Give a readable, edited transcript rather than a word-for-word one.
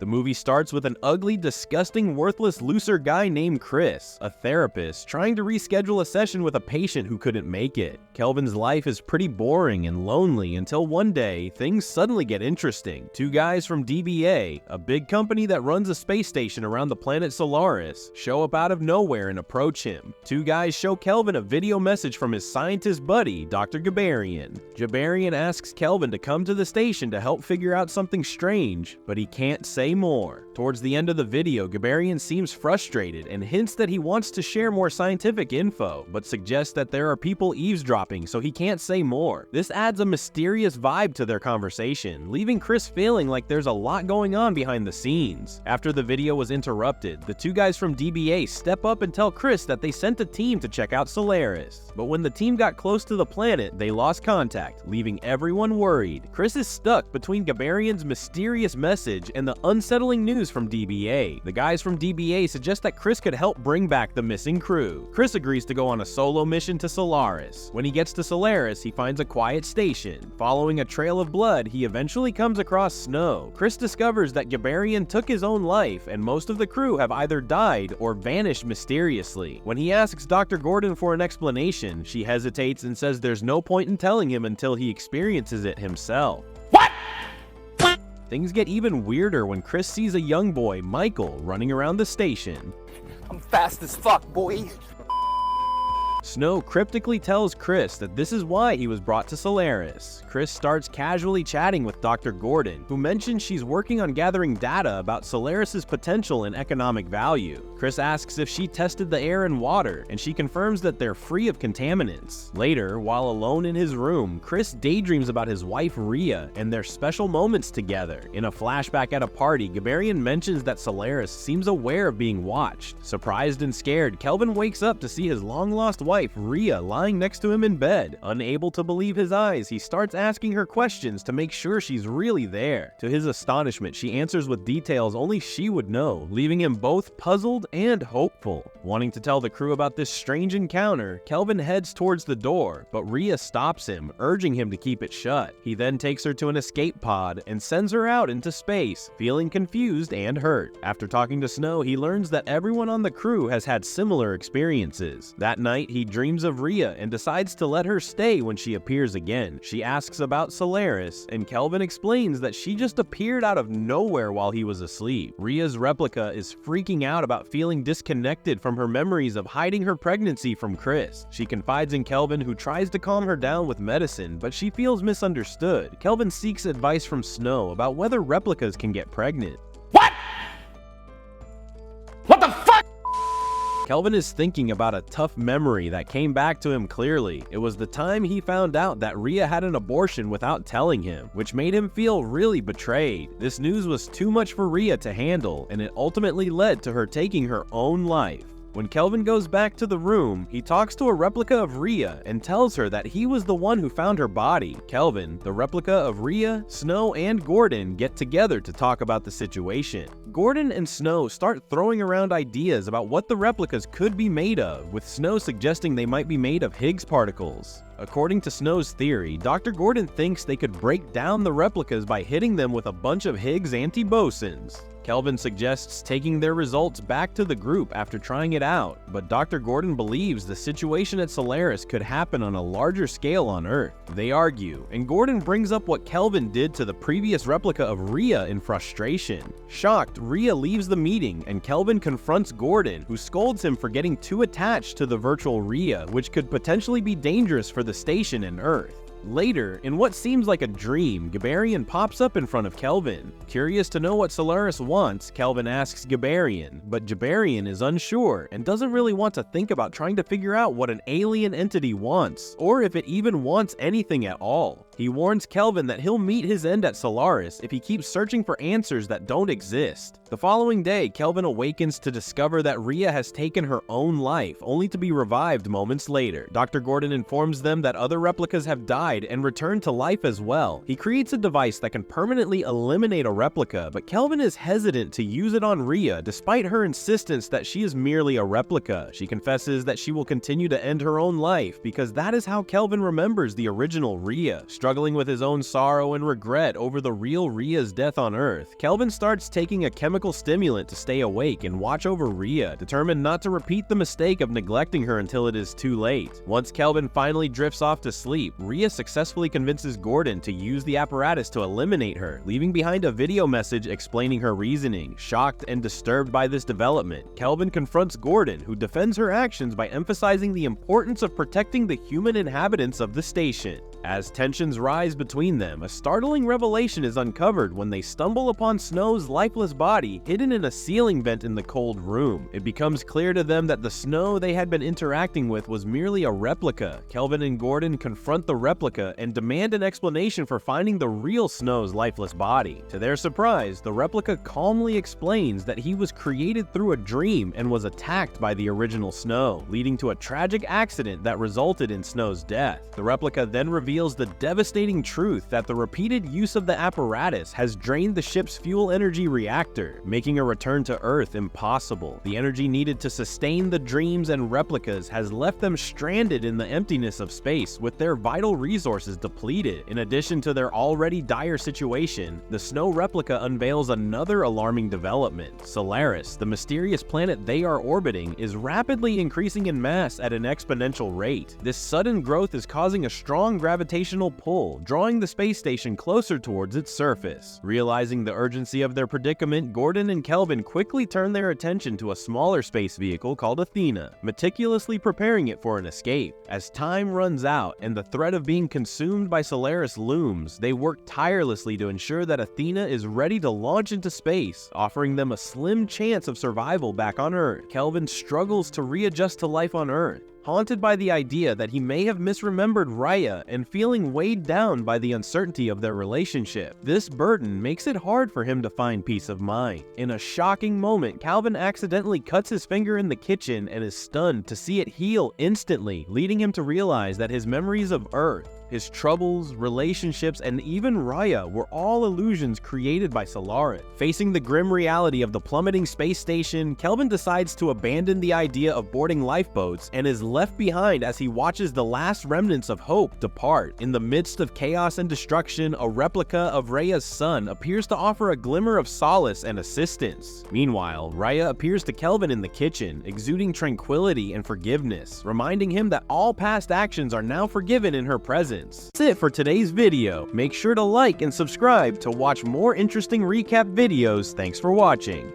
The movie starts with an ugly, disgusting, worthless loser guy named Chris, a therapist, trying to reschedule a session with a patient who couldn't make it. Kelvin's life is pretty boring and lonely until one day, things suddenly get interesting. Two guys from DBA, a big company that runs a space station around the planet Solaris, show up out of nowhere and approach him. Two guys show Kelvin a video message from his scientist buddy, Dr. Gabarian. Gabarian asks Kelvin to come to the station to help figure out something strange, but he can't say more. Towards the end of the video, Gabarian seems frustrated and hints that he wants to share more scientific info, but suggests that there are people eavesdropping, so he can't say more. This adds a mysterious vibe to their conversation, leaving Chris feeling like there's a lot going on behind the scenes. After the video was interrupted, the two guys from DBA step up and tell Chris that they sent a team to check out Solaris. But when the team got close to the planet, they lost contact, leaving everyone worried. Chris is stuck between Gabarian's mysterious message and the unsettling news from DBA. The guys from DBA suggest that Chris could help bring back the missing crew. Chris agrees to go on a solo mission to Solaris. When he gets to Solaris, he finds a quiet station. Following a trail of blood, he eventually comes across Snow. Chris discovers that Gabarian took his own life, and most of the crew have either died or vanished mysteriously. When he asks Dr. Gordon for an explanation, she hesitates and says there's no point in telling him until he experiences it himself. Things get even weirder when Chris sees a young boy, Michael, running around the station. I'm fast as fuck, boy. Snow cryptically tells Chris that this is why he was brought to Solaris. Chris starts casually chatting with Dr. Gordon, who mentions she's working on gathering data about Solaris's potential and economic value. Chris asks if she tested the air and water, and she confirms that they're free of contaminants. Later, while alone in his room, Chris daydreams about his wife Rhea and their special moments together. In a flashback at a party, Gabarian mentions that Solaris seems aware of being watched. Surprised and scared, Kelvin wakes up to see his long-lost wife Rhea lying next to him in bed. Unable to believe his eyes, he starts asking her questions to make sure she's really there. To his astonishment, she answers with details only she would know, leaving him both puzzled and hopeful. Wanting to tell the crew about this strange encounter, Kelvin heads towards the door, but Rhea stops him, urging him to keep it shut. He then takes her to an escape pod and sends her out into space, feeling confused and hurt. After talking to Snow, he learns that everyone on the crew has had similar experiences. That night, he dreams of Rhea and decides to let her stay when she appears again. She asks about Solaris, and Kelvin explains that she just appeared out of nowhere while he was asleep. Rhea's replica is freaking out about feeling disconnected from her memories of hiding her pregnancy from Chris. She confides in Kelvin, who tries to calm her down with medicine, but she feels misunderstood. Kelvin seeks advice from Snow about whether replicas can get pregnant. What the fuck? Kelvin is thinking about a tough memory that came back to him clearly. It was the time he found out that Rhea had an abortion without telling him, which made him feel really betrayed. This news was too much for Rhea to handle, and it ultimately led to her taking her own life. When Kelvin goes back to the room, he talks to a replica of Rhea and tells her that he was the one who found her body. Kelvin, the replica of Rhea, Snow, and Gordon get together to talk about the situation. Gordon and Snow start throwing around ideas about what the replicas could be made of, with Snow suggesting they might be made of Higgs particles. According to Snow's theory, Dr. Gordon thinks they could break down the replicas by hitting them with a bunch of Higgs antibosons. Kelvin suggests taking their results back to the group after trying it out, but Dr. Gordon believes the situation at Solaris could happen on a larger scale on Earth. They argue, and Gordon brings up what Kelvin did to the previous replica of Rhea in frustration. Shocked, Rhea leaves the meeting, and Kelvin confronts Gordon, who scolds him for getting too attached to the virtual Rhea, which could potentially be dangerous for the station and Earth. Later, in what seems like a dream, Gabarian pops up in front of Kelvin. Curious to know what Solaris wants, Kelvin asks Gabarian, but Gabarian is unsure and doesn't really want to think about trying to figure out what an alien entity wants, or if it even wants anything at all. He warns Kelvin that he'll meet his end at Solaris if he keeps searching for answers that don't exist. The following day, Kelvin awakens to discover that Rhea has taken her own life, only to be revived moments later. Dr. Gordon informs them that other replicas have died and returned to life as well. He creates a device that can permanently eliminate a replica, but Kelvin is hesitant to use it on Rhea despite her insistence that she is merely a replica. She confesses that she will continue to end her own life because that is how Kelvin remembers the original Rhea, Struggling with his own sorrow and regret over the real Rhea's death on Earth, Kelvin starts taking a chemical stimulant to stay awake and watch over Rhea, determined not to repeat the mistake of neglecting her until it is too late. Once Kelvin finally drifts off to sleep, Rhea successfully convinces Gordon to use the apparatus to eliminate her, leaving behind a video message explaining her reasoning. Shocked and disturbed by this development, Kelvin confronts Gordon, who defends her actions by emphasizing the importance of protecting the human inhabitants of the station. As tensions rise between them, a startling revelation is uncovered when they stumble upon Snow's lifeless body hidden in a ceiling vent in the cold room. It becomes clear to them that the Snow they had been interacting with was merely a replica. Kelvin and Gordon confront the replica and demand an explanation for finding the real Snow's lifeless body. To their surprise, the replica calmly explains that he was created through a dream and was attacked by the original Snow, leading to a tragic accident that resulted in Snow's death. The replica then reveals the devastating truth that the repeated use of the apparatus has drained the ship's fuel energy reactor, making a return to Earth impossible. The energy needed to sustain the dreams and replicas has left them stranded in the emptiness of space, with their vital resources depleted. In addition to their already dire situation, the Snow replica unveils another alarming development. Solaris, the mysterious planet they are orbiting, is rapidly increasing in mass at an exponential rate. This sudden growth is causing a strong gravitational pull, drawing the space station closer towards its surface. Realizing the urgency of their predicament, Gordon and Kelvin quickly turn their attention to a smaller space vehicle called Athena, meticulously preparing it for an escape. As time runs out and the threat of being consumed by Solaris looms, they work tirelessly to ensure that Athena is ready to launch into space, offering them a slim chance of survival back on Earth. Kelvin struggles to readjust to life on Earth, haunted by the idea that he may have misremembered Rhea and feeling weighed down by the uncertainty of their relationship. This burden makes it hard for him to find peace of mind. In a shocking moment, Kelvin accidentally cuts his finger in the kitchen and is stunned to see it heal instantly, leading him to realize that his memories of Earth, his troubles, relationships, and even Rhea were all illusions created by Solaris. Facing the grim reality of the plummeting space station, Kelvin decides to abandon the idea of boarding lifeboats and is left behind as he watches the last remnants of hope depart. In the midst of chaos and destruction, a replica of Rhea's son appears to offer a glimmer of solace and assistance. Meanwhile, Rhea appears to Kelvin in the kitchen, exuding tranquility and forgiveness, reminding him that all past actions are now forgiven in her presence. That's it for today's video. Make sure to like and subscribe to watch more interesting recap videos. Thanks for watching.